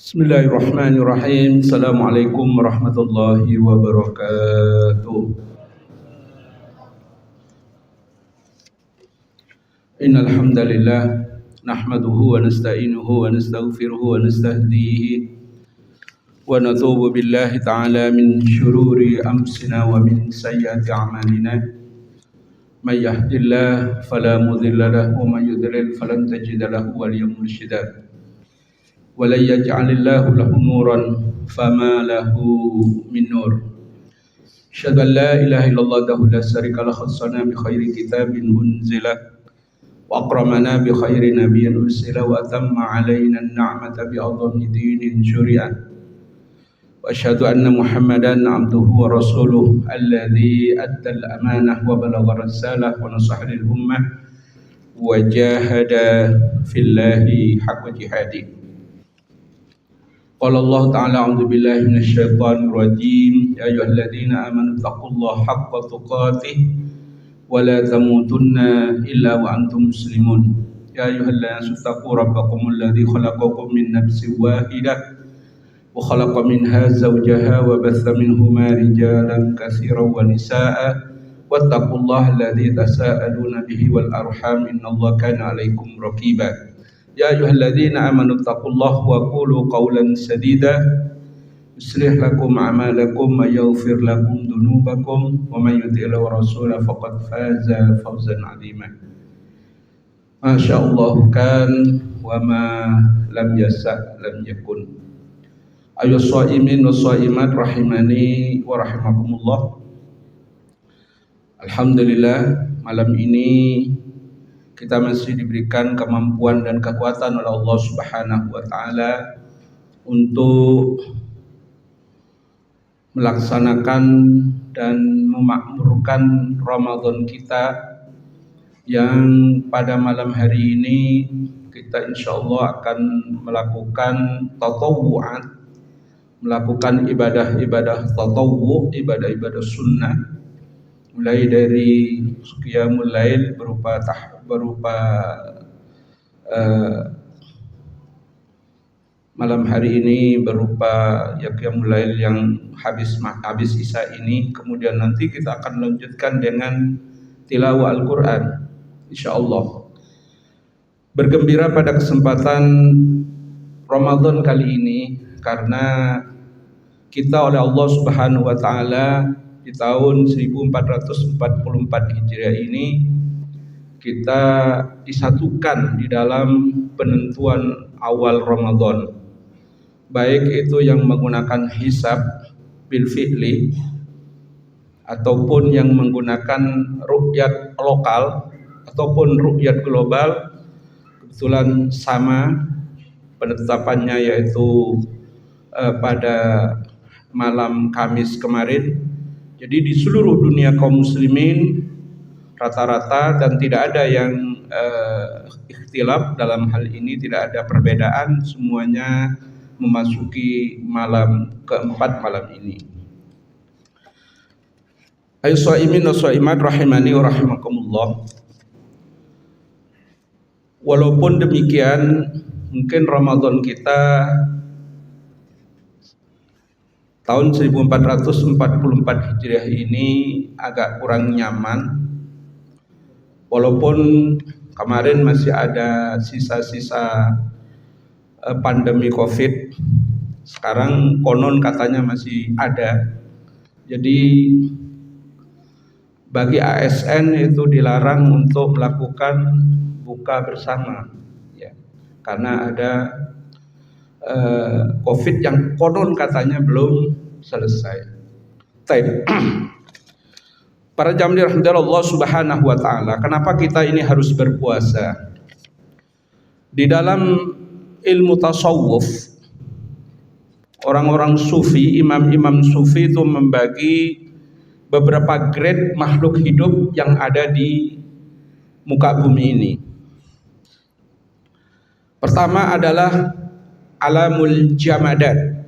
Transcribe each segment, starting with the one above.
Bismillahirrahmanirrahim. Assalamualaikum warahmatullahi wabarakatuh. Innal hamdalillah nahmaduhu wa nasta'inuhu wa nastaghfiruhu wa nastahdihi wa natubu billahi ta'ala min shururi anfusina wa min sayyiati a'malina. May yahdihillahu fala mudilla lahu wa may yudlil falan tajida lahu waliyyan mursyida. ولن يجعل الله له نورا فما له من نور أشهد أن لا إله إلا الله وحده لا شريك له خصنا بخير كتاب أنزل وأكرمنا بخير نبي أرسل وأتم علينا النعمة بأعظم دين شرع وأشهد أن محمدا عبده ورسوله الذي أدى الأمانة وبلغ الرسالة ونصح للأمة وجاهد في الله حق جهاده. قال الله تعالى أعوذ بالله من الشيطان الرجيم يا أيها الذين آمنوا اتقوا الله حق تقاته ولا تموتن إلا وأنتم مسلمون يا أيها الناس اتقوا ربكم الذي خلقكم من نفس واحدة وخلق منها زوجها وبث منهما رجالا كثيرا ونساء واتقوا الله الذي تساءلون به والأرحام إن الله كان عليكم رقيبا يا أيها الذين آمنوا اتقوا الله وقولوا قولا سديدا يصلح لكم أعمالكم ويغفر لكم ذنوبكم ومن يطع الله ورسوله فقد فاز فوزا عظيما ما شاء الله كان وما لم يشأ لم يكن أيها الصائمين والصائمات rahimani wa rahimakumullah. Alhamdulillah, malam ini kita masih diberikan kemampuan dan kekuatan oleh Allah Subhanahu wa taala untuk melaksanakan dan memakmurkan Ramadan kita yang pada malam hari ini kita insyaallah akan melakukan tatawu'at, melakukan ibadah-ibadah tatawwu', ibadah-ibadah sunnah, mulai dari qiyamul lail berupa malam hari ini berupa qiyamul lail yang habis isya ini, kemudian nanti kita akan lanjutkan dengan tilawah Al-Qur'an insyaallah. Bergembira pada kesempatan Ramadan kali ini karena kita oleh Allah Subhanahu wa taala di tahun 1444 Hijriah ini kita disatukan di dalam penentuan awal Ramadan, baik itu yang menggunakan hisab bil fi'li ataupun yang menggunakan ru'yat lokal ataupun ru'yat global. Kebetulan sama penetapannya, yaitu pada malam Kamis kemarin. Jadi di seluruh dunia kaum muslimin rata-rata dan tidak ada yang ikhtilaf dalam hal ini, tidak ada perbedaan, semuanya memasuki malam keempat malam ini. Ayo shaimin wa shaimat rahimani wa rahimakumullah. Walaupun demikian, mungkin Ramadan kita tahun 1444 Hijriah ini agak kurang nyaman. Walaupun kemarin masih ada sisa-sisa pandemi Covid, sekarang konon katanya masih ada. Jadi bagi ASN itu dilarang untuk melakukan buka bersama, ya, karena ada Covid yang konon katanya belum selesai. Baik. Para jamaah dirahmati Allah Subhanahu wa taala, kenapa kita ini harus berpuasa? Di dalam ilmu tasawuf, orang-orang sufi, imam-imam sufi itu membagi beberapa grade makhluk hidup yang ada di muka bumi ini. Pertama adalah alamul jamadat.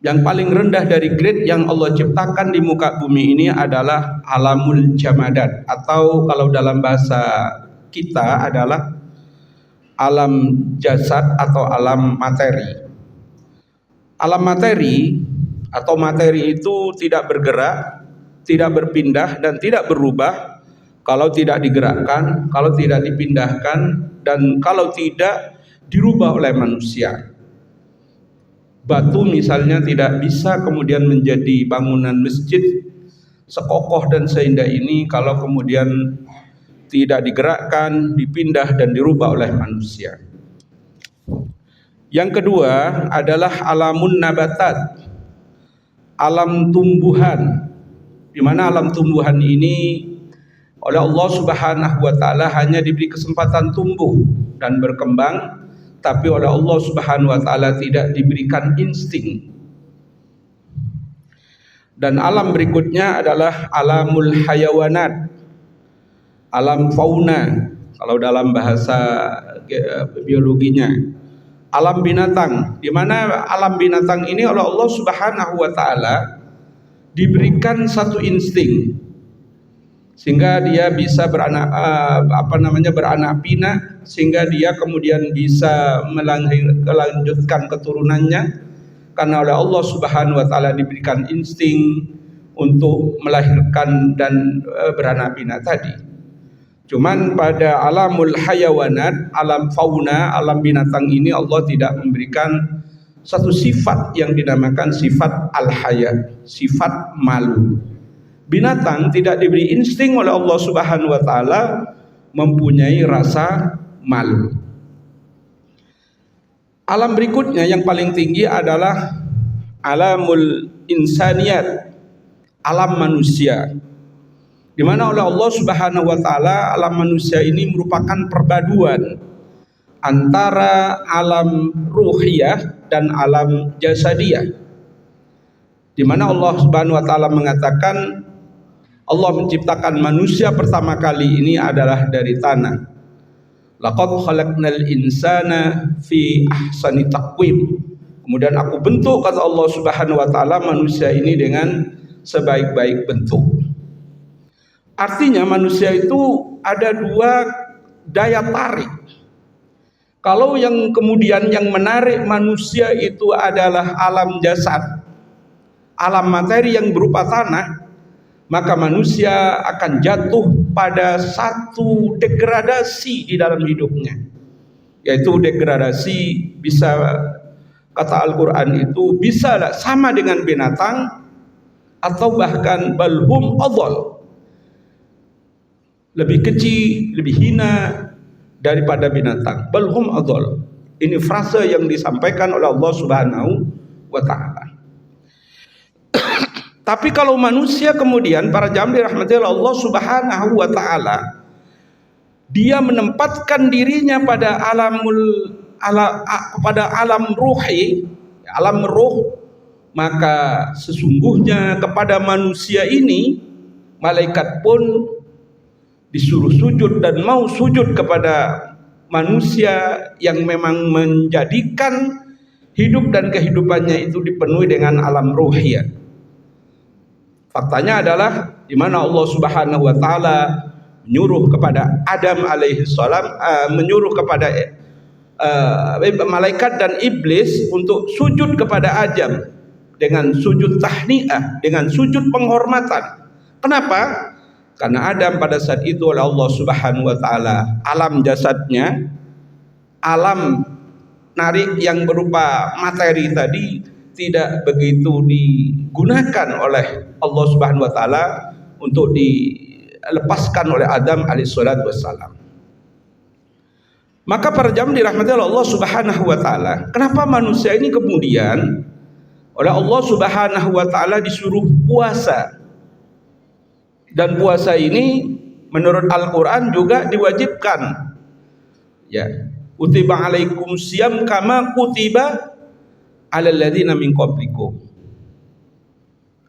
Yang paling rendah dari grade yang Allah ciptakan di muka bumi ini adalah alamul jamadat, atau kalau dalam bahasa kita adalah alam jasad atau alam materi. Alam materi atau materi itu tidak bergerak, tidak berpindah dan tidak berubah kalau tidak digerakkan, kalau tidak dipindahkan, dan kalau tidak dirubah oleh manusia. Batu misalnya tidak bisa kemudian menjadi bangunan masjid sekokoh dan seindah ini kalau kemudian tidak digerakkan, dipindah dan dirubah oleh manusia. Yang kedua adalah alamun nabatat, alam tumbuhan, di mana alam tumbuhan ini oleh Allah Subhanahu wa taala hanya diberi kesempatan tumbuh dan berkembang, tapi oleh Allah Subhanahu wa taala tidak diberikan insting. Dan alam berikutnya adalah alamul hayawanat, alam fauna kalau dalam bahasa biologinya. Alam binatang, di mana alam binatang ini oleh Allah Subhanahu wa taala diberikan satu insting sehingga dia bisa beranak beranak pinak, sehingga dia kemudian bisa melanjutkan keturunannya karena oleh Allah Subhanahu wa taala diberikan insting untuk melahirkan dan beranak pinak tadi. Cuman pada alamul hayawanat, alam fauna, alam binatang ini Allah tidak memberikan satu sifat yang dinamakan sifat al-haya, sifat malu. Binatang tidak diberi insting oleh Allah Subhanahu wa taala mempunyai rasa malu. Alam berikutnya yang paling tinggi adalah alamul insaniyat, alam manusia, di mana oleh Allah Subhanahu wa taala alam manusia ini merupakan perpaduan antara alam ruhiyah dan alam jasadiyah. Di mana Allah Subhanahu wa taala mengatakan Allah menciptakan manusia pertama kali ini adalah dari tanah. Laqad khalaqnal insana fi ahsani taqwim. Kemudian aku bentuk, kata Allah Subhanahu wa taala, manusia ini dengan sebaik-baik bentuk. Artinya manusia itu ada dua daya tarik. Kalau yang kemudian yang menarik manusia itu adalah alam jasad, alam materi yang berupa tanah, maka manusia akan jatuh pada satu degradasi di dalam hidupnya. Yaitu degradasi bisa, kata Al-Quran itu, bisa sama dengan binatang atau bahkan balhum adhal, lebih kecil, lebih hina daripada binatang. Balhum adhal. Ini frase yang disampaikan oleh Allah Subhanahu wa taala. Tapi kalau manusia kemudian, para jamaah dirahmati Allah Subhanahu wa taala, dia menempatkan dirinya pada alam ruhi, alam ruh, maka sesungguhnya kepada manusia ini malaikat pun disuruh sujud dan mau sujud kepada manusia yang memang menjadikan hidup dan kehidupannya itu dipenuhi dengan alam ruhiyah. Faktanya adalah di mana Allah Subhanahu wa taala menyuruh kepada Adam alaihi salam, menyuruh kepada malaikat dan iblis untuk sujud kepada Adam dengan sujud tahniah, dengan sujud penghormatan. Kenapa? Karena Adam pada saat itu oleh Allah Subhanahu wa taala alam jasadnya, alam narik yang berupa materi tadi tidak begitu digunakan oleh Allah Subhanahu wa taala untuk dilepaskan oleh Adam alaihissalatu wassalam. Maka para jamaah dirahmati Allah Subhanahu wa taala, kenapa manusia ini kemudian oleh Allah Subhanahu wa taala disuruh puasa? Dan puasa ini menurut Al-Quran juga diwajibkan. Ya, kutiba alaikum siyam kama kutiba alal ladzina min qablikum.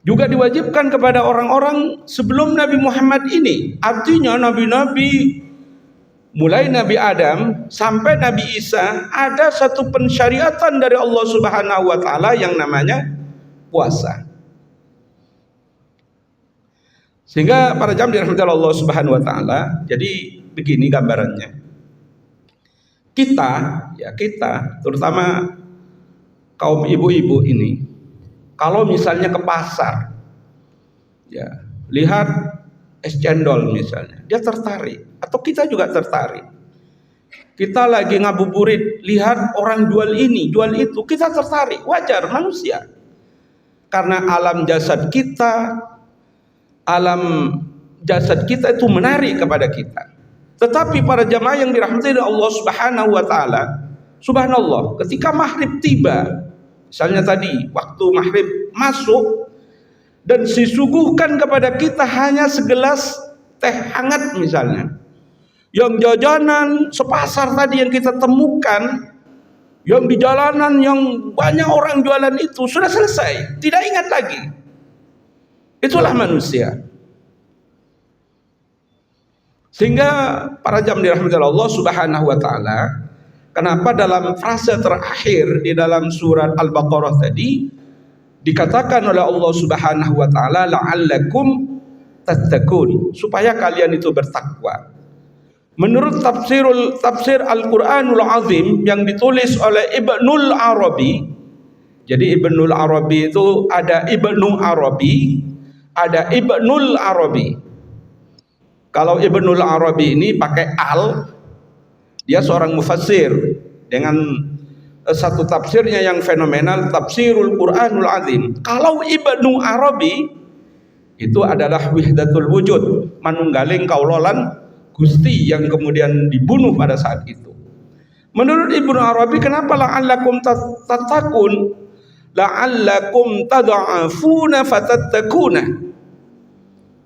Juga diwajibkan kepada orang-orang sebelum Nabi Muhammad ini. Artinya nabi-nabi mulai Nabi Adam sampai Nabi Isa ada satu pensyariatan dari Allah Subhanahu wa taala yang namanya puasa. Sehingga para jamaah dirahmati Allah Subhanahu wa taala, jadi begini gambarannya. Kita, ya kita, terutama kaum ibu-ibu ini, kalau misalnya ke pasar, ya lihat es cendol misalnya, dia tertarik, atau kita juga tertarik. Kita lagi ngabuburit, lihat orang jual ini, jual itu, kita tertarik, wajar, manusia. Karena alam jasad kita itu menarik kepada kita. Tetapi para jamaah yang dirahmati oleh Allah Subhanahu wa taala, subhanallah, ketika maghrib tiba, misalnya tadi waktu maghrib masuk dan disuguhkan kepada kita hanya segelas teh hangat misalnya, yang jajanan sepasar tadi yang kita temukan, yang di jalanan yang banyak orang jualan itu sudah selesai, tidak ingat lagi. Itulah manusia. Sehingga para jamaah dirahmati Allah Subhanahu wa taala, kenapa dalam frase terakhir di dalam surat Al-Baqarah tadi dikatakan oleh Allah Subhanahu wa taala la'allakum tattaqun, supaya kalian itu bertakwa. Menurut tafsir Al-Qur'anul Azim yang ditulis oleh Ibnul Arabi, jadi Ibnul Arabi itu ada Ibnu Arabi, ada Ibnul Arabi. Kalau Ibnul Arabi ini pakai al, dia seorang mufassir dengan satu tafsirnya yang fenomenal, Tafsirul Qur'anul Azim. Kalau Ibnu Arabi itu adalah wihdatul wujud, manunggaling kaulolan Gusti yang kemudian dibunuh pada saat itu. Menurut Ibnu Arabi, kenapa la'allakum tattaqun? La'allakum tad'afuna fatattakuna.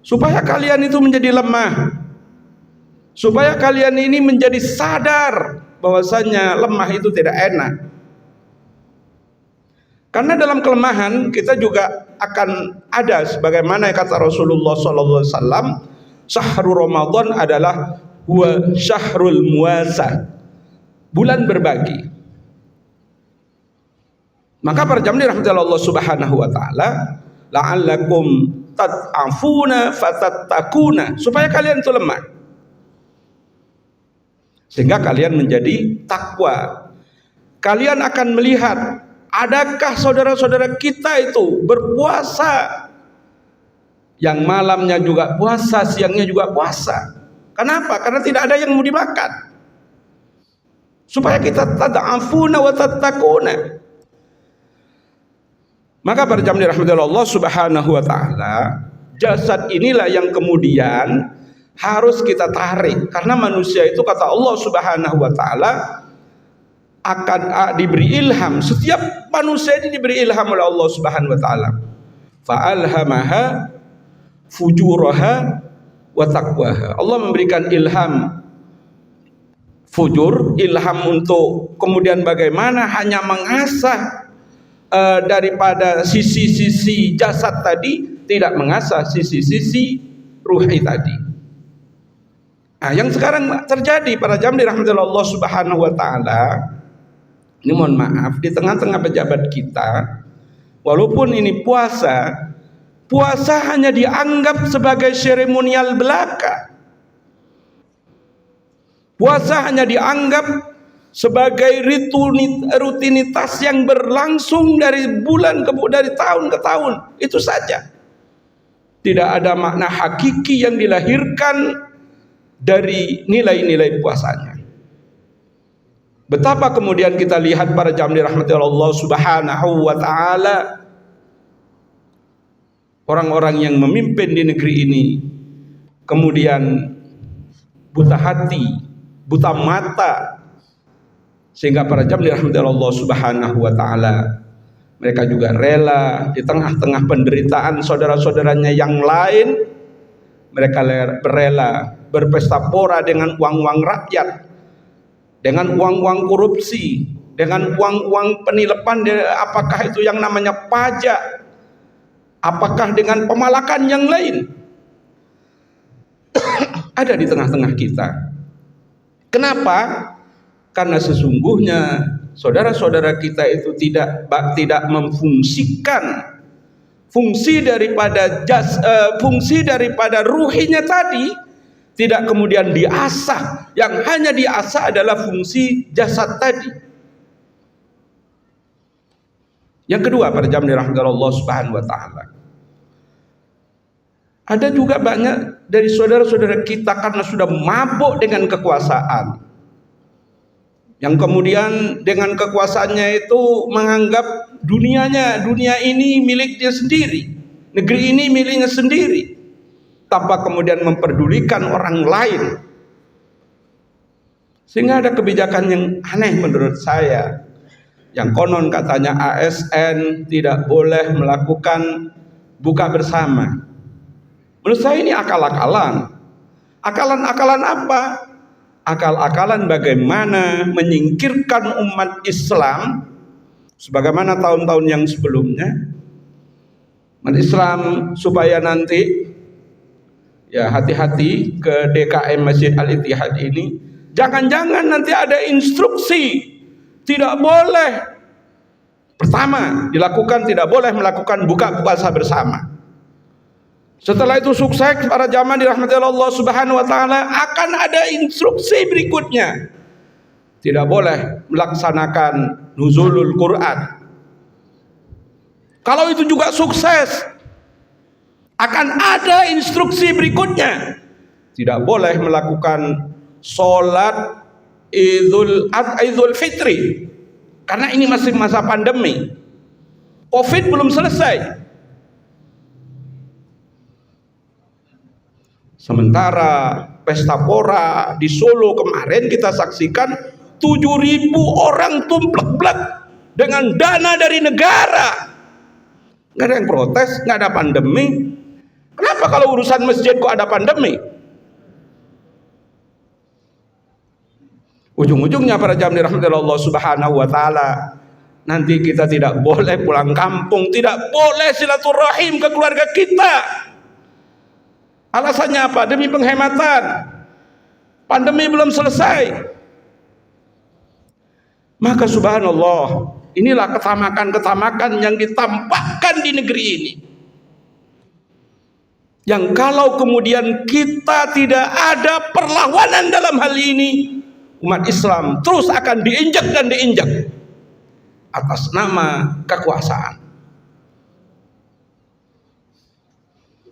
Supaya kalian itu menjadi lemah. Supaya kalian ini menjadi sadar bahwasanya lemah itu tidak enak. Karena dalam kelemahan kita juga akan ada, sebagaimana kata Rasulullah SAW, syahrul Ramadan adalah huwa syahrul muasa, bulan berbagi. Maka para jamaah dirahmati Allah Subhanahu wa taala, la'allakum tat'afuna fatattakuna, supaya kalian itu lemah, sehingga kalian menjadi takwa. Kalian akan melihat, adakah saudara-saudara kita itu berpuasa, yang malamnya juga puasa, siangnya juga puasa. Kenapa? Karena tidak ada yang mau dimakan. Supaya kita tad'afuna wa tattaquna. Maka para jamaah dirahmati Allah Subhanahu wa taala, jasad inilah yang kemudian harus kita tarik, karena manusia itu kata Allah Subhanahu wa taala akan diberi ilham. Setiap manusia ini diberi ilham oleh Allah Subhanahu wa taala. Fa'alhamaha fujuraha wa taqwaha. Allah memberikan ilham fujur, ilham untuk kemudian bagaimana hanya mengasah daripada sisi-sisi jasad tadi, tidak mengasah sisi-sisi ruhi tadi. Nah, yang sekarang terjadi para jamaah dirahmati Allah Subhanahu wa taala, ini mohon maaf, di tengah-tengah pejabat kita, walaupun ini puasa hanya dianggap sebagai seremonial belaka. Puasa hanya dianggap sebagai rutinitas yang berlangsung dari dari tahun ke tahun, itu saja. Tidak ada makna hakiki yang dilahirkan dari nilai-nilai puasanya. Betapa kemudian kita lihat para jamaah dirahmati Allah Subhanahu wa taala, orang-orang yang memimpin di negeri ini kemudian buta hati, buta mata, sehingga para jamaah dirahmati Allah Subhanahu wa taala, mereka juga rela di tengah-tengah penderitaan saudara-saudaranya yang lain, mereka rela berpesta pora dengan uang-uang rakyat, dengan uang-uang korupsi, dengan uang-uang penilapan, apakah itu yang namanya pajak, apakah dengan pemalakan yang lain, ada di tengah-tengah kita. Kenapa? Karena sesungguhnya saudara-saudara kita itu tidak memfungsikan fungsi daripada ruhinya tadi, tidak kemudian diasah. Yang hanya diasah adalah fungsi jasad tadi. Yang kedua, para jamaah dirahmati Allah Subhanahu wa taala, ada juga banyak dari saudara-saudara kita karena sudah mabuk dengan kekuasaan, yang kemudian dengan kekuasaannya itu menganggap dunia ini milik dia sendiri, negeri ini miliknya sendiri, tanpa kemudian memperdulikan orang lain. Sehingga ada kebijakan yang aneh menurut saya, yang konon katanya ASN tidak boleh melakukan buka bersama. Menurut saya ini akal-akalan. Akal-akalan apa? Akal-akalan bagaimana menyingkirkan umat Islam sebagaimana tahun-tahun yang sebelumnya. Umat Islam supaya nanti ya hati-hati ke DKM Masjid Al-Ittihad ini, jangan-jangan nanti ada instruksi tidak boleh, pertama dilakukan tidak boleh melakukan buka puasa bersama. Setelah itu sukses, para jamaah dirahmati Allah Subhanahu wa taala, akan ada instruksi berikutnya, tidak boleh melaksanakan nuzulul Quran. Kalau itu juga sukses, akan ada instruksi berikutnya, tidak boleh melakukan sholat Idul Fitri, karena ini masih masa pandemi, Covid belum selesai. Sementara pesta pora di Solo kemarin kita saksikan 7.000 orang tumplek-blek dengan dana dari negara. Nggak ada yang protes, nggak ada pandemi. Kenapa kalau urusan masjid kok ada pandemi? Ujung-ujungnya para jamaah dirahmati Allah Subhanahu wa taala, nanti kita tidak boleh pulang kampung, tidak boleh silaturahim ke keluarga kita. Alasannya apa? Demi penghematan. Pandemi belum selesai. Maka subhanallah, inilah ketamakan-ketamakan yang ditampakkan di negeri ini, yang kalau kemudian kita tidak ada perlawanan dalam hal ini, umat Islam terus akan diinjak dan diinjak atas nama kekuasaan.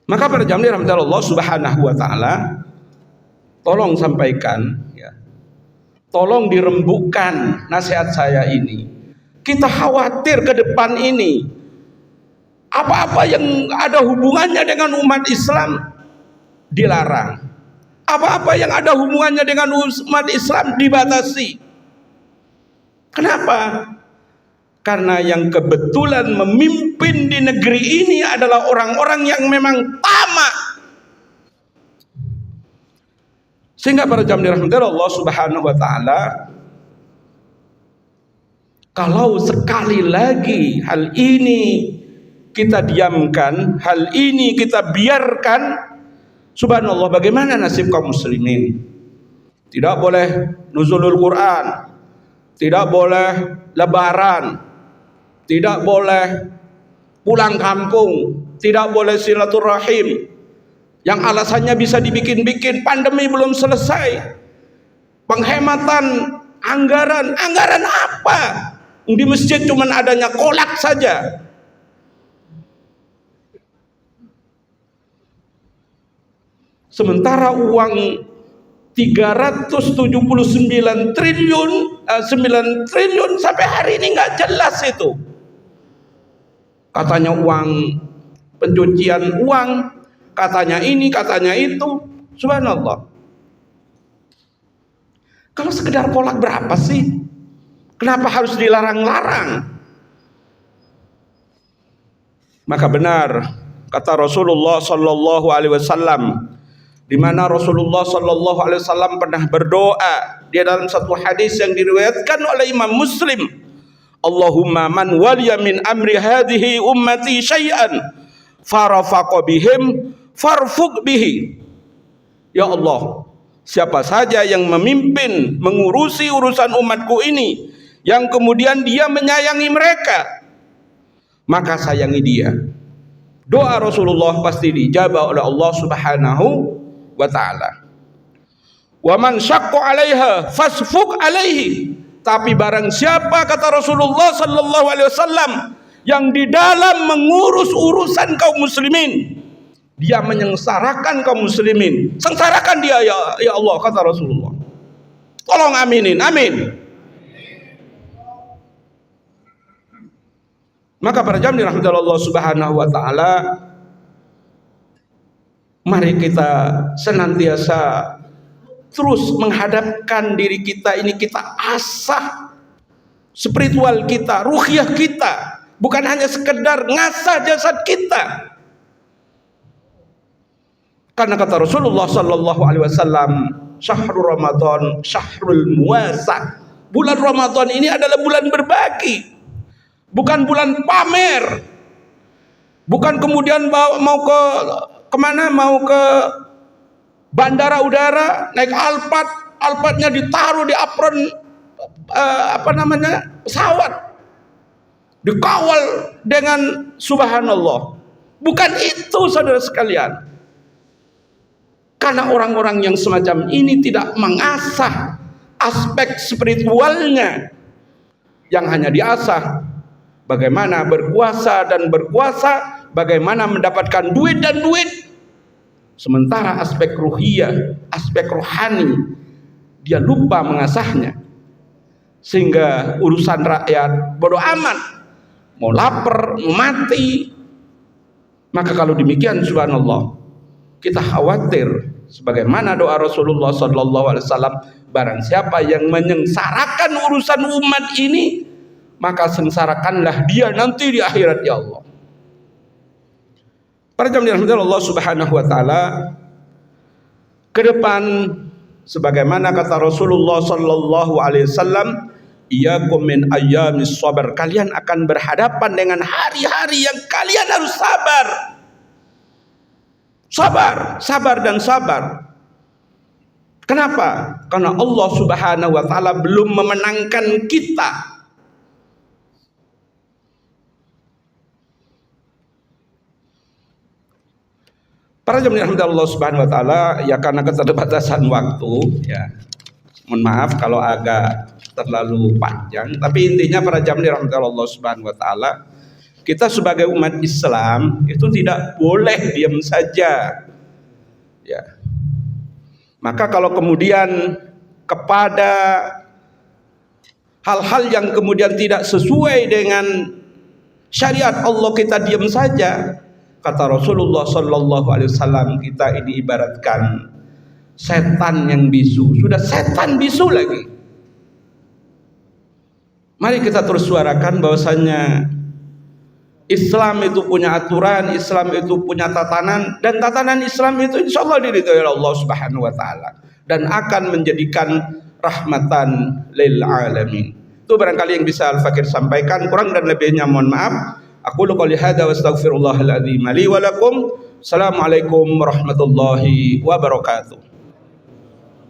Maka para jamaah dirahmati Allah Subhanahu wa taala, tolong sampaikan ya, tolong dirembukkan nasihat saya ini. Kita khawatir ke depan ini apa-apa yang ada hubungannya dengan umat Islam dilarang, apa-apa yang ada hubungannya dengan umat Islam dibatasi. Kenapa? Karena yang kebetulan memimpin di negeri ini adalah orang-orang yang memang tamak. Sehingga para jamaah dirahmati Allah Subhanahu wa taala, kalau sekali lagi hal ini kita diamkan, hal ini kita biarkan, subhanallah, bagaimana nasib kaum muslimin? Tidak boleh nuzulul Quran, tidak boleh lebaran, tidak boleh pulang kampung, tidak boleh silaturahim, yang alasannya bisa dibikin-bikin, pandemi belum selesai, penghematan anggaran apa? Di masjid cuma adanya kolak saja. Sementara uang 379 triliun 9 triliun sampai hari ini nggak jelas itu. Katanya uang pencucian uang, katanya ini, katanya itu. Subhanallah. Kalau sekedar kolak berapa sih? Kenapa harus dilarang-larang? Maka benar kata Rasulullah sallallahu alaihi wasallam, di mana Rasulullah sallallahu alaihi wasallam pernah berdoa di dalam satu hadis yang diriwayatkan oleh Imam Muslim, Allahumma man waliya min amri hadhihi ummati syai'an farafaqa bihim farfuq bihi. Ya Allah, siapa saja yang memimpin mengurusi urusan umatku ini, yang kemudian dia menyayangi mereka, maka sayangi dia. Doa Rasulullah pasti dijabah oleh Allah Subhanahu wa ta'ala. Wa man syaqqa 'alaiha fasfuk 'alaihi. Tapi barang siapa, kata Rasulullah sallallahu alaihi wasallam, yang di dalam mengurus urusan kaum muslimin, dia menyengsarakan kaum muslimin, sengsarakan dia ya Allah, kata Rasulullah. Tolong aminin, amin. Maka para jamaah dirahmati Allah Subhanahu wa taala, mari kita senantiasa terus menghadapkan diri kita ini, kita asah spiritual kita, ruhiyah kita, bukan hanya sekedar ngasah jasad kita. Karena kata Rasulullah sallallahu alaihi wasallam, syahrul Ramadan syahrul muwasa. Bulan Ramadan ini adalah bulan berbagi, bukan bulan pamer. Bukan kemudian mau ke kemana, mau ke bandara udara naik Alphardnya ditaruh di apron pesawat, dikawal dengan subhanallah. Bukan itu, saudara sekalian. Karena orang-orang yang semacam ini tidak mengasah aspek spiritualnya, yang hanya diasah bagaimana berkuasa dan berkuasa, bagaimana mendapatkan duit dan duit. Sementara aspek ruhiyah, aspek rohani, dia lupa mengasahnya. Sehingga urusan rakyat bodoh amat, mau lapar, mau mati. Maka kalau demikian, subhanallah, kita khawatir sebagaimana doa Rasulullah sallallahu alaihi wasallam, barang siapa yang menyengsarakan urusan umat ini, maka sengsarakanlah dia nanti di akhirat, ya Allah. Para jamaah dirahmati Allah Subhanahu wa taala, ke depan sebagaimana kata Rasulullah sallallahu alaihi wasallam, iyyakum min ayyamis sabar, kalian akan berhadapan dengan hari-hari yang kalian harus sabar. Sabar dan sabar. Kenapa? Karena Allah Subhanahu wa taala belum memenangkan kita. Para jamaah dirahmati Allah Subhanahu wa taala, ya karena keterbatasan waktu, ya mohon maaf kalau agak terlalu panjang, tapi intinya para jamaah dirahmati Allah Subhanahu wa taala, kita sebagai umat Islam itu tidak boleh diam saja. Ya. Maka kalau kemudian kepada hal-hal yang kemudian tidak sesuai dengan syariat Allah kita diam saja, kata Rasulullah sallallahu alaihi wasallam, kita ini ibaratkan setan yang bisu. Sudah setan bisu lagi. Mari kita terus suarakan bahwasanya Islam itu punya aturan, Islam itu punya tatanan, dan tatanan Islam itu insyaallah diridhoi Allah Subhanahu wa taala dan akan menjadikan rahmatan lil alamin. Itu barangkali yang bisa Al-Fakir sampaikan, kurang dan lebihnya mohon maaf. Aku qouli hadza wa astaghfirullahal azim li wa lakum. Assalamualaikum warahmatullahi wabarakatuh.